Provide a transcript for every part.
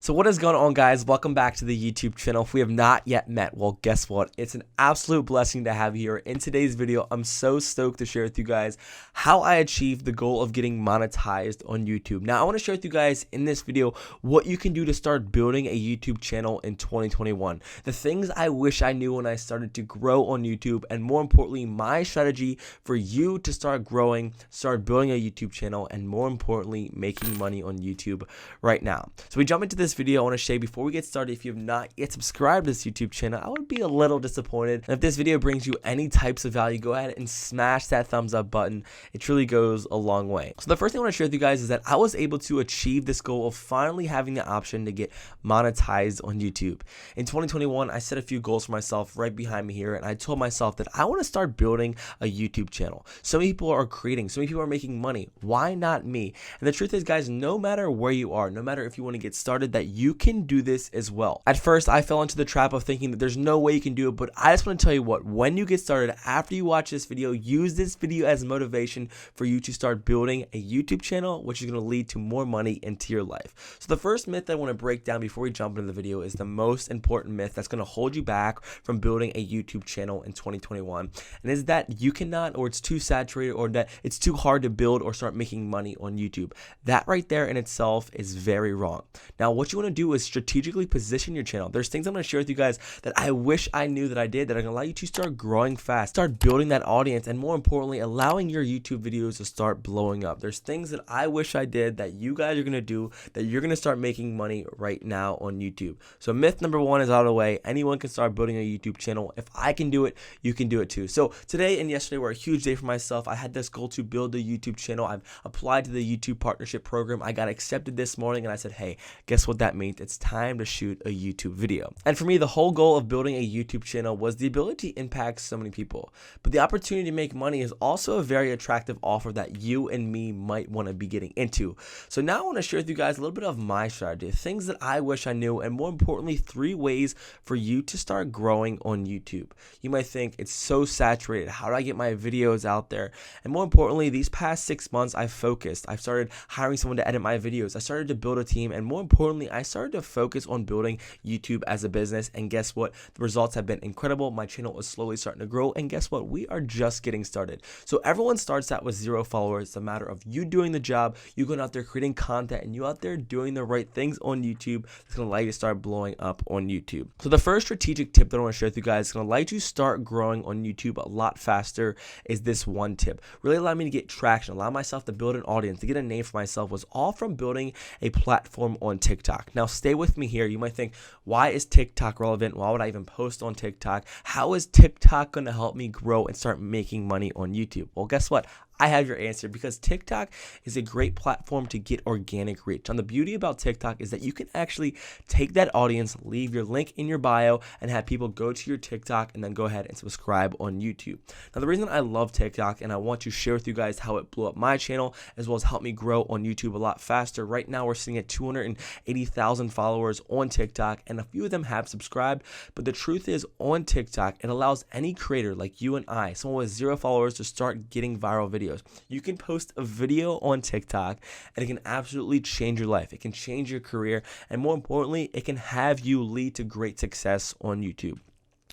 So what is going on, guys? Welcome back to the YouTube channel. If we have not yet met, well, guess what? It's an absolute blessing to have you here. In today's video, I'm so stoked to share with you guys how I achieved the goal of getting monetized on YouTube. Now, I want to share with you guys in this video what you can do to start building a YouTube channel in 2021. The things I wish I knew when I started to grow on YouTube, and more importantly, my strategy for you to start growing, start building a YouTube channel, and more importantly, making money on YouTube right now. So we jump into this video. I want to say before we get started, if you have not yet subscribed to this YouTube channel, I would be a little disappointed. And if this video brings you any types of value, go ahead and smash that thumbs up button. It truly goes a long way. So the first thing I want to share with you guys is that I was able to achieve this goal of finally having the option to get monetized on YouTube. In 2021, I set a few goals for myself right behind me here, and I told myself that I want to start building a YouTube channel. So many people are creating, so many people are making money. Why not me? And the truth is, guys, no matter where you are, no matter if you want to get started, that you can do this as well. At first, I fell into the trap of thinking that there's no way you can do it, but I just want to tell you what, when you get started, after you watch this video, use this video as motivation for you to start building a YouTube channel, which is going to lead to more money into your life. So the first myth I want to break down before we jump into the video is the most important myth that's going to hold you back from building a YouTube channel in 2021, and is that you cannot, or it's too saturated, or that it's too hard to build or start making money on YouTube. That right there in itself is very wrong. Now, what you want to do is strategically position your channel. There's things I'm going to share with you guys that I wish I knew that I did that are going to allow you to start growing fast, start building that audience, and more importantly, allowing your YouTube videos to start blowing up. There's things that I wish I did that you guys are going to do that you're going to start making money right now on YouTube. So myth number one is out of the way. Anyone can start building a YouTube channel. If I can do it, you can do it too. So today and yesterday were a huge day for myself. I had this goal to build a YouTube channel. I've applied to the YouTube partnership program. I got accepted this morning, and I said, hey, guess what that means? It's time to shoot a YouTube video. And for me, the whole goal of building a YouTube channel was the ability to impact so many people. But the opportunity to make money is also a very attractive offer that you and me might want to be getting into. So now I want to share with you guys a little bit of my strategy, things that I wish I knew, and more importantly, 3 ways for you to start growing on YouTube. You might think it's so saturated. How do I get my videos out there? And more importantly, these past 6 months, I've focused. I've started hiring someone to edit my videos. I started to build a team, and more importantly, I started to focus on building YouTube as a business. And guess what? The results have been incredible. My channel is slowly starting to grow, and guess what? We are just getting started. So everyone starts out with 0 followers. It's a matter of you doing the job, you going out there creating content, and you out there doing the right things on YouTube. It's going to allow you to start blowing up on YouTube. So the first strategic tip that I want to share with you guys is going to allow you to start growing on YouTube a lot faster is this one tip. Really allow me to get traction, allow myself to build an audience, to get a name for myself, was all from building a platform on TikTok. Now stay with me here. You might think, why is TikTok relevant? Why would I even post on TikTok? How is TikTok going to help me grow and start making money on YouTube? Well, guess what? I have your answer, because TikTok is a great platform to get organic reach. And the beauty about TikTok is that you can actually take that audience, leave your link in your bio, and have people go to your TikTok and then go ahead and subscribe on YouTube. Now, the reason I love TikTok, and I want to share with you guys how it blew up my channel, as well as help me grow on YouTube a lot faster. Right now, we're sitting at 280,000 followers on TikTok, and a few of them have subscribed. But the truth is, on TikTok, it allows any creator like you and I, someone with 0 followers, to start getting viral videos. You can post a video on TikTok, and it can absolutely change your life. It can change your career, and more importantly, it can have you lead to great success on YouTube.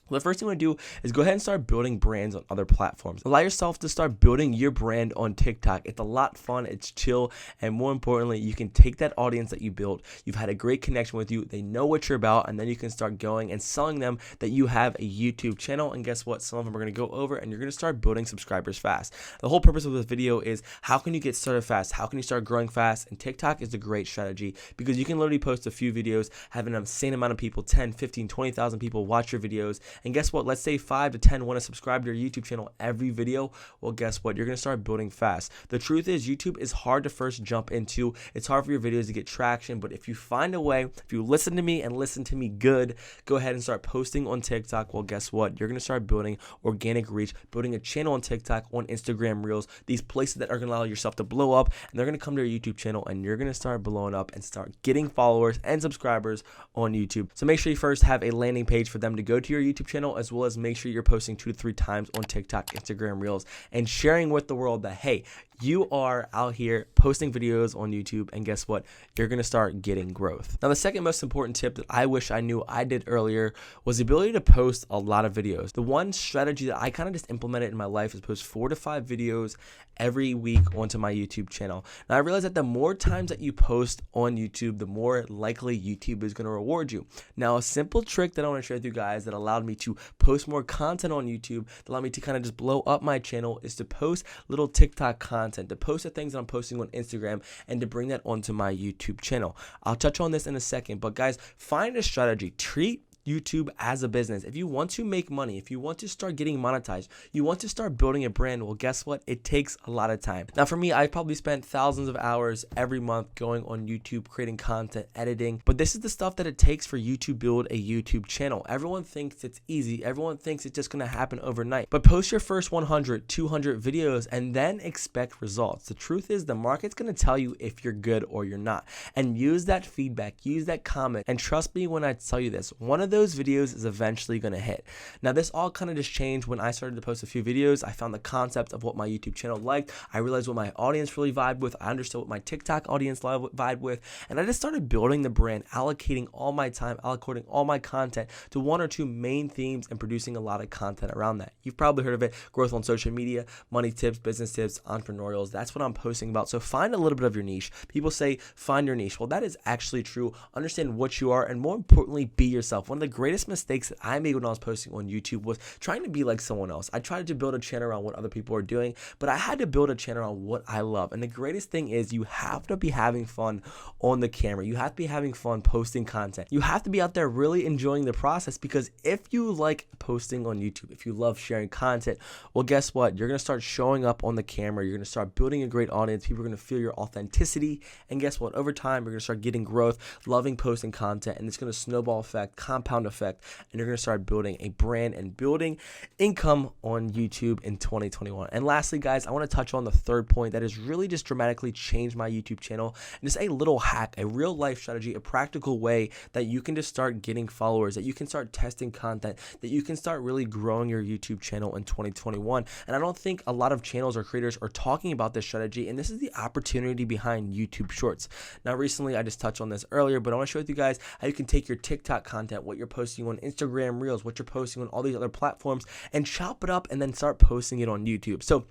Well, the first thing you want to do is go ahead and start building brands on other platforms. Allow yourself to start building your brand on TikTok. It's a lot fun, it's chill, and more importantly, you can take that audience that you built, you've had a great connection with you, they know what you're about, and then you can start going and selling them that you have a YouTube channel. And guess what? Some of them are going to go over, and you're going to start building subscribers fast. The whole purpose of this video is how can you get started fast? How can you start growing fast? And TikTok is a great strategy, because you can literally post a few videos, have an insane amount of people, 10, 15, 20,000 people watch your videos. And guess what? Let's say 5 to 10 want to subscribe to your YouTube channel every video. Well, guess what? You're going to start building fast. The truth is, YouTube is hard to first jump into. It's hard for your videos to get traction, but if you find a way, if you listen to me and listen to me good, go ahead and start posting on TikTok. Well, guess what? You're going to start building organic reach, building a channel on TikTok, on Instagram Reels, these places that are going to allow yourself to blow up, and they're going to come to your YouTube channel, and you're going to start blowing up and start getting followers and subscribers on YouTube. So make sure you first have a landing page for them to go to your YouTube channel, as well as make sure you're posting 2 to 3 times on TikTok, Instagram Reels, and sharing with the world that, hey, you are out here posting videos on YouTube, and guess what? You're going to start getting growth. Now, the second most important tip that I wish I knew I did earlier was the ability to post a lot of videos. The one strategy that I kind of just implemented in my life is post 4 to 5 videos every week onto my YouTube channel. Now, I realized that the more times that you post on YouTube, the more likely YouTube is going to reward you. Now, a simple trick that I want to share with you guys that allowed me to post more content on YouTube, that allowed me to kind of just blow up my channel, is to post little TikTok content, to post the things that I'm posting on Instagram, and to bring that onto my YouTube channel. I'll touch on this in a second, but guys, find a strategy. Treat YouTube as a business. If you want to make money, if you want to start getting monetized, you want to start building a brand, well, guess what? It takes a lot of time. Now, for me, I've probably spent thousands of hours every month going on YouTube, creating content, editing, but this is the stuff that it takes for you to build a YouTube channel. Everyone thinks it's easy. Everyone thinks it's just going to happen overnight, but post your first 100, 200 videos and then expect results. The truth is the market's going to tell you if you're good or you're not, and use that feedback, use that comment, and trust me when I tell you this, one of those videos is eventually going to hit. Now, this all kind of just changed when I started to post a few videos. I found the concept of what my YouTube channel liked. I realized what my audience really vibed with. I understood what my TikTok audience vibed with, and I just started building the brand, allocating all my time, allocating all my content to 1 or 2 main themes, and producing a lot of content around that. You've probably heard of it: growth on social media, money tips, business tips, entrepreneurials. That's what I'm posting about. So find a little bit of your niche. People say find your niche. Well, that is actually true. Understand what you are, and more importantly, be yourself. One of the greatest mistakes that I made when I was posting on YouTube was trying to be like someone else. I tried to build a channel around what other people are doing, but I had to build a channel around what I love. And the greatest thing is you have to be having fun on the camera. You have to be having fun posting content. You have to be out there really enjoying the process, because if you like posting on YouTube, if you love sharing content, well, guess what? You're going to start showing up on the camera. You're going to start building a great audience. People are going to feel your authenticity. And guess what? Over time, you're going to start getting growth, loving posting content, and it's going to snowball effect, compound effect, and you're going to start building a brand and building income on YouTube in 2021. And lastly, guys, I want to touch on the third point that has really just dramatically changed my YouTube channel, and just a little hack, a real life strategy, a practical way that you can just start getting followers, that you can start testing content, that you can start really growing your YouTube channel in 2021. And I don't think a lot of channels or creators are talking about this strategy, and this is the opportunity behind YouTube Shorts. Now, recently, I just touched on this earlier, but I want to share with you guys how you can take your TikTok content, what you're posting on Instagram Reels, what you're posting on all these other platforms, and chop it up and then start posting it on YouTube. So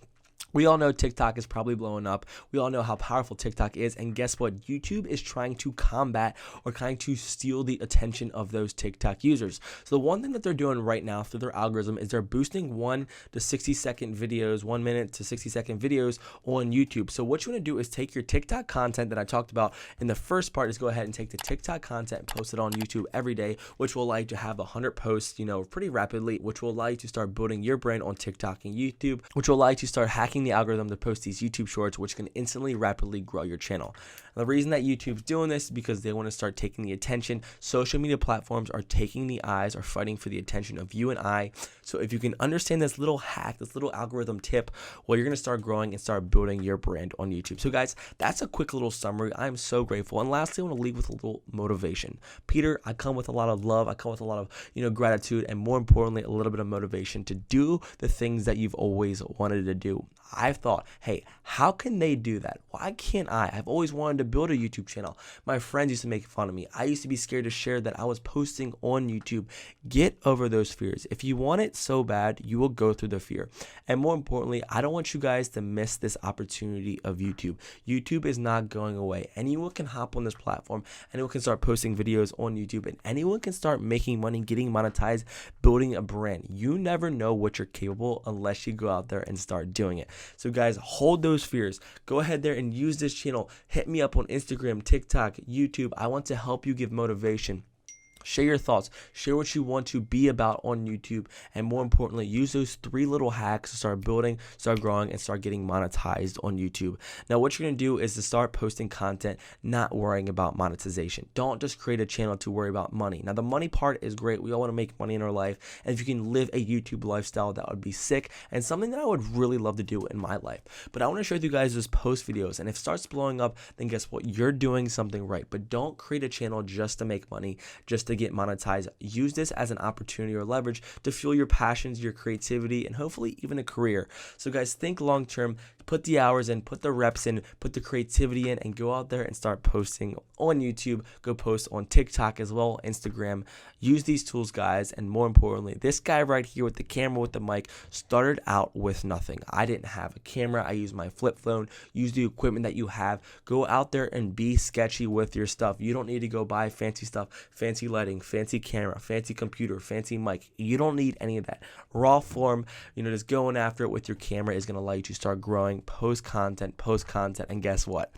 we all know TikTok is probably blowing up. We all know how powerful TikTok is. And guess what? YouTube is trying to combat or trying to steal the attention of those TikTok users. So the one thing that they're doing right now through their algorithm is they're boosting 1 to 60-second videos, 1 minute to 60-second videos on YouTube. So what you want to do is take your TikTok content that I talked about in the first part, is go ahead and take the TikTok content and post it on YouTube every day, which will allow you to have 100 posts, pretty rapidly, which will allow you to start building your brand on TikTok and YouTube, which will allow you to start hacking the algorithm to post these YouTube Shorts, which can instantly rapidly grow your channel. And the reason that YouTube's doing this is because they want to start taking the attention. Social media platforms are taking the eyes, are fighting for the attention of you and I. So if you can understand this little hack, this little algorithm tip, well, you're going to start growing and start building your brand on YouTube. So guys, that's a quick little summary. I'm so grateful. And lastly, I want to leave with a little motivation. Peter, I come with a lot of love. I come with a lot of, gratitude, and more importantly, a little bit of motivation to do the things that you've always wanted to do. I've thought, hey, how can they do that? Why can't I? I've always wanted to build a YouTube channel. My friends used to make fun of me. I used to be scared to share that I was posting on YouTube. Get over those fears. If you want it so bad, you will go through the fear. And more importantly, I don't want you guys to miss this opportunity of YouTube. YouTube is not going away. Anyone can hop on this platform. Anyone can start posting videos on YouTube, and anyone can start making money, getting monetized, building a brand. You never know what you're capable unless you go out there and start doing it. So guys, hold those fears. Go ahead there and use this channel. Hit me up on Instagram, TikTok, YouTube. I want to help you give motivation. Share your thoughts, share what you want to be about on YouTube, and more importantly, use those 3 little hacks to start building, start growing, and start getting monetized on YouTube. Now, what you're going to do is to start posting content, not worrying about monetization. Don't just create a channel to worry about money. Now, the money part is great. We all want to make money in our life, and if you can live a YouTube lifestyle, that would be sick, and something that I would really love to do in my life. But I want to show you guys those post videos, and if it starts blowing up, then guess what? You're doing something right. But don't create a channel just to make money, just to get monetized. Use this as an opportunity or leverage to fuel your passions, your creativity, and hopefully even a career. So guys, think long term, put the hours in, put the reps in, put the creativity in, and go out there and start posting on YouTube. Go post on TikTok as well, Instagram. Use these tools, guys, and more importantly, this guy right here with the camera, with the mic, started out with nothing. I didn't have a camera. I used my flip phone. Use the equipment that you have. Go out there and be sketchy with your stuff. You don't need to go buy fancy stuff, fancy lighting, fancy camera, fancy computer, fancy mic. You don't need any of that. Raw form, just going after it with your camera is going to allow you to start growing, post content, and guess what?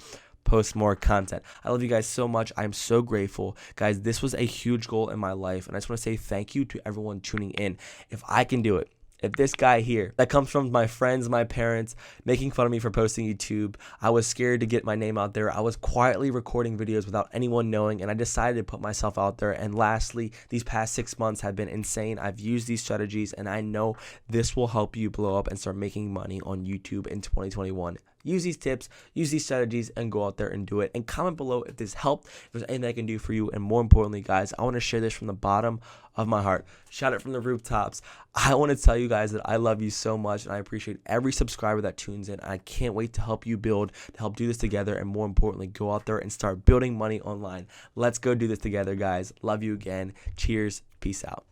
Post more content. I love you guys so much. I'm so grateful. Guys, this was a huge goal in my life, and I just want to say thank you to everyone tuning in. If I can do it, if this guy here that comes from my friends, my parents, making fun of me for posting YouTube, I was scared to get my name out there. I was quietly recording videos without anyone knowing, and I decided to put myself out there. And lastly, these past 6 months have been insane. I've used these strategies, and I know this will help you blow up and start making money on YouTube in 2021. Use these tips, use these strategies, and go out there and do it. And comment below if this helped, if there's anything I can do for you. And more importantly, guys, I want to share this from the bottom of my heart. Shout it from the rooftops. I want to tell you guys that I love you so much, and I appreciate every subscriber that tunes in. I can't wait to help you build, to help do this together, and more importantly, go out there and start building money online. Let's go do this together, guys. Love you again. Cheers. Peace out.